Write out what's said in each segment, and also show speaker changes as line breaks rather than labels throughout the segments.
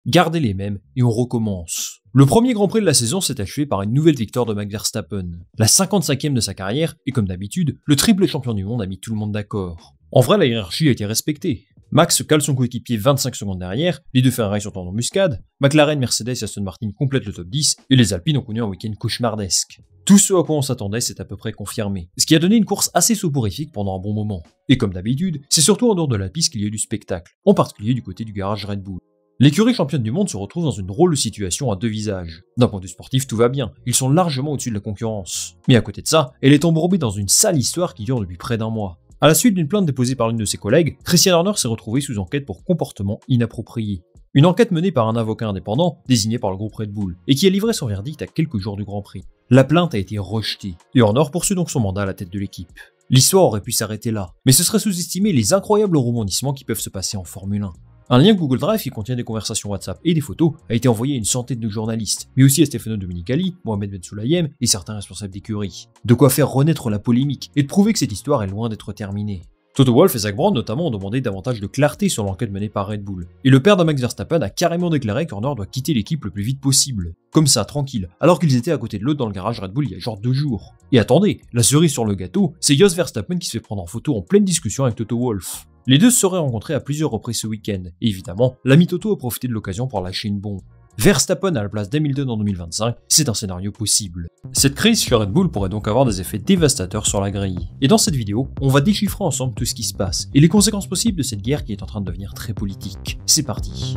gardez les mêmes et on recommence. Le premier Grand Prix de la saison s'est achevé par une nouvelle victoire de Max Verstappen, la 55e de sa carrière, et comme d'habitude, le triple champion du monde a mis tout le monde d'accord. En vrai, la hiérarchie a été respectée. Max cale son coéquipier 25 secondes derrière, les deux Ferrari sont en embuscade, McLaren, Mercedes et Aston Martin complètent le top 10, et les Alpines ont connu un week-end cauchemardesque. Tout ce à quoi on s'attendait s'est à peu près confirmé, ce qui a donné une course assez soporifique pendant un bon moment. Et comme d'habitude, c'est surtout en dehors de la piste qu'il y a eu du spectacle, en particulier du côté du garage Red Bull. L'écurie championne du monde se retrouve dans une drôle de situation à deux visages. D'un point de vue sportif, tout va bien, ils sont largement au-dessus de la concurrence. Mais à côté de ça, elle est embourbée dans une sale histoire qui dure depuis près d'un mois. À la suite d'une plainte déposée par l'une de ses collègues, Christian Horner s'est retrouvé sous enquête pour comportement inapproprié. Une enquête menée par un avocat indépendant, désigné par le groupe Red Bull, et qui a livré son verdict à quelques jours du Grand Prix. La plainte a été rejetée, et Horner poursuit donc son mandat à la tête de l'équipe. L'histoire aurait pu s'arrêter là, mais ce serait sous-estimer les incroyables rebondissements qui peuvent se passer en Formule 1. Un lien Google Drive qui contient des conversations WhatsApp et des photos a été envoyé à une centaine de journalistes, mais aussi à Stefano Domenicali, Mohamed Ben Sulayem et certains responsables d'écurie. De quoi faire renaître la polémique et de prouver que cette histoire est loin d'être terminée. Toto Wolff et Zak Brown notamment ont demandé davantage de clarté sur l'enquête menée par Red Bull. Et le père de Max Verstappen a carrément déclaré qu'Horner doit quitter l'équipe le plus vite possible. Comme ça, tranquille, alors qu'ils étaient à côté de l'autre dans le garage Red Bull il y a genre 2 jours. Et attendez, la cerise sur le gâteau, c'est Jos Verstappen qui se fait prendre en photo en pleine discussion avec Toto Wolff. Les deux se seraient rencontrés à plusieurs reprises ce week-end, et évidemment, l'ami Toto a profité de l'occasion pour lâcher une bombe. Verstappen à la place d'Hamilton en 2025, c'est un scénario possible. Cette crise chez Red Bull pourrait donc avoir des effets dévastateurs sur la grille. Et dans cette vidéo, on va déchiffrer ensemble tout ce qui se passe, et les conséquences possibles de cette guerre qui est en train de devenir très politique. C'est parti.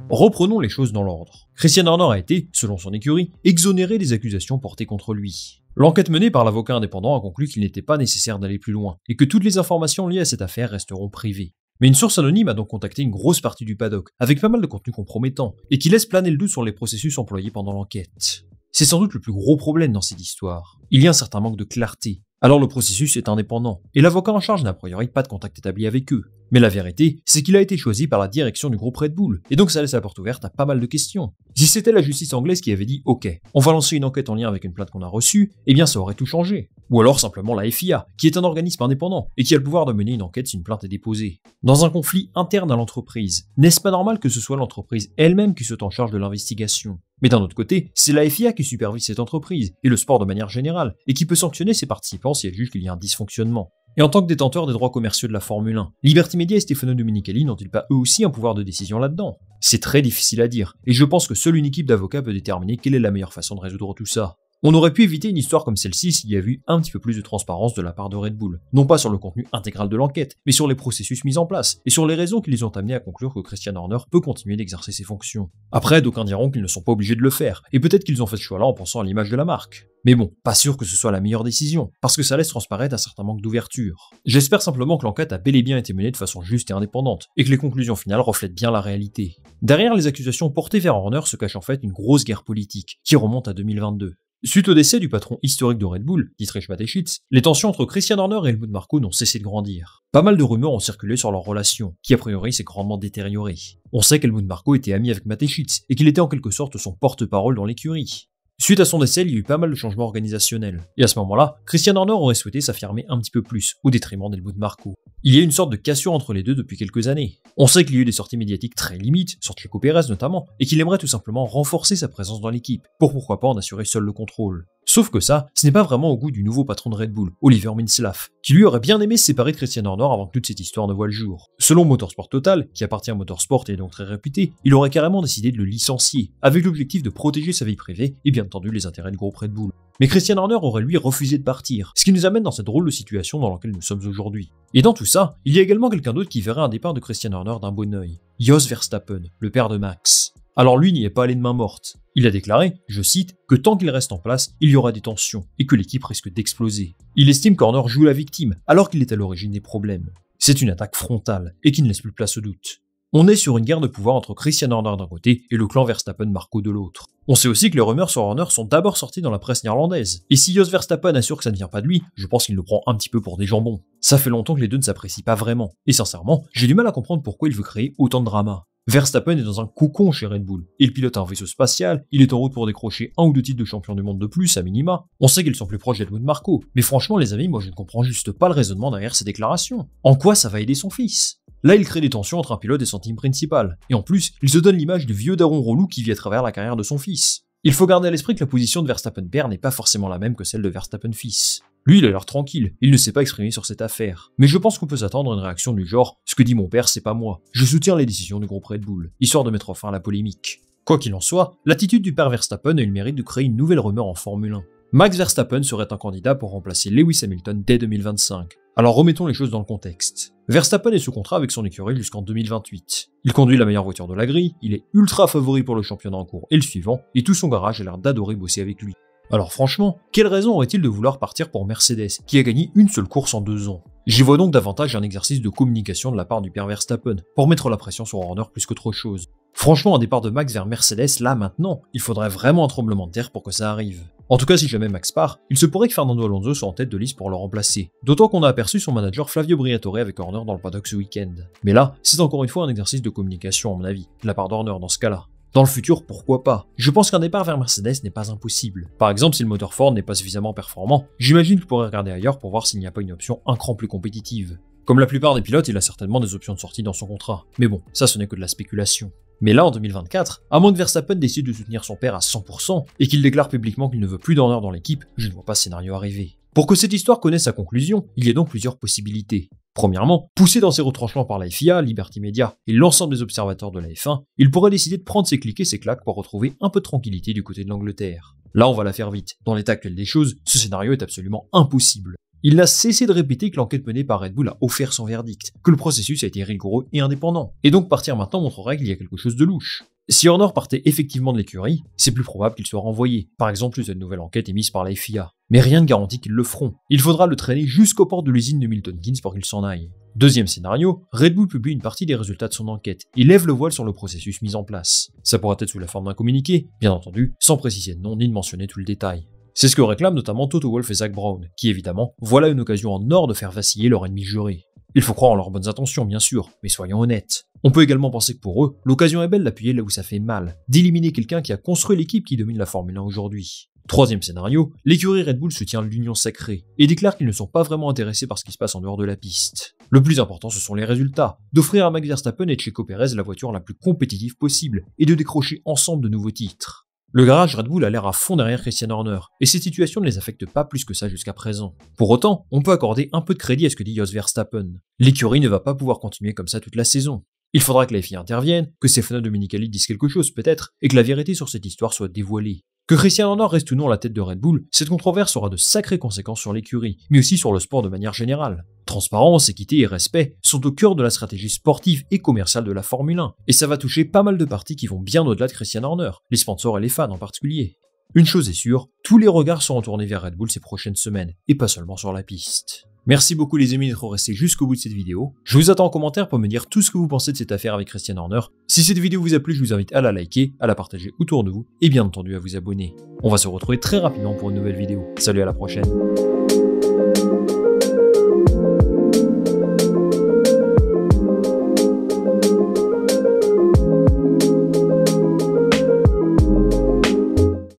Reprenons les choses dans l'ordre. Christian Horner a été, selon son écurie, exonéré des accusations portées contre lui. L'enquête menée par l'avocat indépendant a conclu qu'il n'était pas nécessaire d'aller plus loin, et que toutes les informations liées à cette affaire resteront privées. Mais une source anonyme a donc contacté une grosse partie du paddock, avec pas mal de contenu compromettant, et qui laisse planer le doute sur les processus employés pendant l'enquête. C'est sans doute le plus gros problème dans cette histoire. Il y a un certain manque de clarté. Alors le processus est indépendant, et l'avocat en charge n'a a priori pas de contact établi avec eux. Mais la vérité, c'est qu'il a été choisi par la direction du groupe Red Bull, et donc ça laisse la porte ouverte à pas mal de questions. Si c'était la justice anglaise qui avait dit « Ok, on va lancer une enquête en lien avec une plainte qu'on a reçue », eh bien ça aurait tout changé. Ou alors simplement la FIA, qui est un organisme indépendant, et qui a le pouvoir de mener une enquête si une plainte est déposée. Dans un conflit interne à l'entreprise, n'est-ce pas normal que ce soit l'entreprise elle-même qui soit en charge de l'investigation ? Mais d'un autre côté, c'est la FIA qui supervise cette entreprise, et le sport de manière générale, et qui peut sanctionner ses participants si elle juge qu'il y a un dysfonctionnement. Et en tant que détenteurs des droits commerciaux de la Formule 1, Liberty Media et Stefano Domenicali n'ont-ils pas eux aussi un pouvoir de décision là-dedans ? C'est très difficile à dire, et je pense que seule une équipe d'avocats peut déterminer quelle est la meilleure façon de résoudre tout ça. On aurait pu éviter une histoire comme celle-ci s'il y avait eu un petit peu plus de transparence de la part de Red Bull, non pas sur le contenu intégral de l'enquête, mais sur les processus mis en place, et sur les raisons qui les ont amenés à conclure que Christian Horner peut continuer d'exercer ses fonctions. Après, d'aucuns diront qu'ils ne sont pas obligés de le faire, et peut-être qu'ils ont fait ce choix-là en pensant à l'image de la marque. Mais bon, pas sûr que ce soit la meilleure décision, parce que ça laisse transparaître un certain manque d'ouverture. J'espère simplement que l'enquête a bel et bien été menée de façon juste et indépendante, et que les conclusions finales reflètent bien la réalité. Derrière les accusations portées vers Horner se cache en fait une grosse guerre politique, qui remonte à 2022. Suite au décès du patron historique de Red Bull, Dietrich Mateschitz, les tensions entre Christian Horner et Helmut Marko n'ont cessé de grandir. Pas mal de rumeurs ont circulé sur leur relation, qui a priori s'est grandement détériorée. On sait qu'Helmut Marko était ami avec Mateschitz, et qu'il était en quelque sorte son porte-parole dans l'écurie. Suite à son décès, il y a eu pas mal de changements organisationnels. Et à ce moment-là, Christian Horner aurait souhaité s'affirmer un petit peu plus, au détriment d'Helmut Marko. Il y a une sorte de cassure entre les deux depuis quelques années. On sait qu'il y a eu des sorties médiatiques très limites, sur Checo Pérez notamment, et qu'il aimerait tout simplement renforcer sa présence dans l'équipe, pour pourquoi pas en assurer seul le contrôle. Sauf que ça, ce n'est pas vraiment au goût du nouveau patron de Red Bull, Oliver Mintzlaff, qui lui aurait bien aimé se séparer de Christian Horner avant que toute cette histoire ne voie le jour. Selon Motorsport Total, qui appartient à Motorsport et est donc très réputé, il aurait carrément décidé de le licencier, avec l'objectif de protéger sa vie privée et bien entendu les intérêts du groupe Red Bull. Mais Christian Horner aurait lui refusé de partir, ce qui nous amène dans cette drôle de situation dans laquelle nous sommes aujourd'hui. Et dans tout ça, il y a également quelqu'un d'autre qui verrait un départ de Christian Horner d'un bon œil, Jos Verstappen, le père de Max. Alors lui n'y est pas allé de main morte. Il a déclaré, je cite, que tant qu'il reste en place, il y aura des tensions, et que l'équipe risque d'exploser. Il estime qu'Horner joue la victime, alors qu'il est à l'origine des problèmes. C'est une attaque frontale, et qui ne laisse plus place au doute. On est sur une guerre de pouvoir entre Christian Horner d'un côté et le clan Verstappen-Marko de l'autre. On sait aussi que les rumeurs sur Horner sont d'abord sorties dans la presse néerlandaise. Et si Jos Verstappen assure que ça ne vient pas de lui, je pense qu'il le prend un petit peu pour des jambons. Ça fait longtemps que les deux ne s'apprécient pas vraiment. Et sincèrement, j'ai du mal à comprendre pourquoi il veut créer autant de drama. Verstappen est dans un cocon chez Red Bull. Il pilote un vaisseau spatial, il est en route pour décrocher 1 ou 2 titres de champion du monde de plus à minima. On sait qu'ils sont plus proches d'Helmut Marko, mais franchement les amis, moi je ne comprends juste pas le raisonnement derrière ces déclarations. En quoi ça va aider son fils ? Là, il crée des tensions entre un pilote et son team principal. Et en plus, il se donne l'image du vieux daron relou qui vit à travers la carrière de son fils. Il faut garder à l'esprit que la position de Verstappen père n'est pas forcément la même que celle de Verstappen fils. Lui, il a l'air tranquille, il ne s'est pas exprimé sur cette affaire. Mais je pense qu'on peut s'attendre à une réaction du genre « Ce que dit mon père, c'est pas moi. Je soutiens les décisions du groupe Red Bull », histoire de mettre fin à la polémique. Quoi qu'il en soit, l'attitude du père Verstappen a eu le mérite de créer une nouvelle rumeur en Formule 1. Max Verstappen serait un candidat pour remplacer Lewis Hamilton dès 2025. Alors remettons les choses dans le contexte. Verstappen est sous contrat avec son écurie jusqu'en 2028. Il conduit la meilleure voiture de la grille, il est ultra favori pour le championnat en cours et le suivant, et tout son garage a l'air d'adorer bosser avec lui. Alors franchement, quelle raison aurait-il de vouloir partir pour Mercedes, qui a gagné une seule course en 2 ans? J'y vois donc davantage un exercice de communication de la part du père Verstappen, pour mettre la pression sur Horner plus qu'autre chose. Franchement, un départ de Max vers Mercedes, là maintenant, il faudrait vraiment un tremblement de terre pour que ça arrive. En tout cas, si jamais Max part, il se pourrait que Fernando Alonso soit en tête de liste pour le remplacer. D'autant qu'on a aperçu son manager Flavio Briatore avec Horner dans le paddock ce week-end. Mais là, c'est encore une fois un exercice de communication à mon avis, de la part d'Horner dans ce cas-là. Dans le futur, pourquoi pas? Je pense qu'un départ vers Mercedes n'est pas impossible. Par exemple, si le moteur Ford n'est pas suffisamment performant, j'imagine qu'il pourrait regarder ailleurs pour voir s'il n'y a pas une option un cran plus compétitive. Comme la plupart des pilotes, il a certainement des options de sortie dans son contrat. Mais bon, ça ce n'est que de la spéculation. Mais là, en 2024, à moins que Verstappen décide de soutenir son père à 100% et qu'il déclare publiquement qu'il ne veut plus d'Horner dans l'équipe, je ne vois pas ce scénario arriver. Pour que cette histoire connaisse sa conclusion, il y a donc plusieurs possibilités. Premièrement, poussé dans ses retranchements par la FIA, Liberty Media et l'ensemble des observateurs de la F1, il pourrait décider de prendre ses clics et ses claques pour retrouver un peu de tranquillité du côté de l'Angleterre. Là, on va la faire vite. Dans l'état actuel des choses, ce scénario est absolument impossible. Il n'a cessé de répéter que l'enquête menée par Red Bull a offert son verdict, que le processus a été rigoureux et indépendant. Et donc partir maintenant montrerait qu'il y a quelque chose de louche. Si Horner partait effectivement de l'écurie, c'est plus probable qu'il soit renvoyé, par exemple suite à une nouvelle enquête émise par la FIA. Mais rien ne garantit qu'ils le feront. Il faudra le traîner jusqu'aux portes de l'usine de Milton Keynes pour qu'il s'en aille. Deuxième scénario, Red Bull publie une partie des résultats de son enquête et lève le voile sur le processus mis en place. Ça pourra être sous la forme d'un communiqué, bien entendu, sans préciser de nom ni de mentionner tout le détail. C'est ce que réclament notamment Toto Wolff et Zak Brown, qui évidemment, voilà une occasion en or de faire vaciller leur ennemi juré. Il faut croire en leurs bonnes intentions, bien sûr, mais soyons honnêtes. On peut également penser que pour eux, l'occasion est belle d'appuyer là où ça fait mal, d'éliminer quelqu'un qui a construit l'équipe qui domine la Formule 1 aujourd'hui. Troisième scénario, l'écurie Red Bull soutient l'union sacrée et déclare qu'ils ne sont pas vraiment intéressés par ce qui se passe en dehors de la piste. Le plus important, ce sont les résultats, d'offrir à Max Verstappen et Checo Pérez la voiture la plus compétitive possible et de décrocher ensemble de nouveaux titres. Le garage Red Bull a l'air à fond derrière Christian Horner, et cette situation ne les affecte pas plus que ça jusqu'à présent. Pour autant, on peut accorder un peu de crédit à ce que dit Jos Verstappen. L'écurie ne va pas pouvoir continuer comme ça toute la saison. Il faudra que la FIA intervienne, que Stefano Domenicali dise quelque chose peut-être, et que la vérité sur cette histoire soit dévoilée. Que Christian Horner reste ou non à la tête de Red Bull, cette controverse aura de sacrées conséquences sur l'écurie, mais aussi sur le sport de manière générale. Transparence, équité et respect sont au cœur de la stratégie sportive et commerciale de la Formule 1, et ça va toucher pas mal de parties qui vont bien au-delà de Christian Horner, les sponsors et les fans en particulier. Une chose est sûre, tous les regards seront tournés vers Red Bull ces prochaines semaines, et pas seulement sur la piste. Merci beaucoup les amis d'être restés jusqu'au bout de cette vidéo. Je vous attends en commentaire pour me dire tout ce que vous pensez de cette affaire avec Christian Horner. Si cette vidéo vous a plu, je vous invite à la liker, à la partager autour de vous, et bien entendu à vous abonner. On va se retrouver très rapidement pour une nouvelle vidéo. Salut, à la prochaine.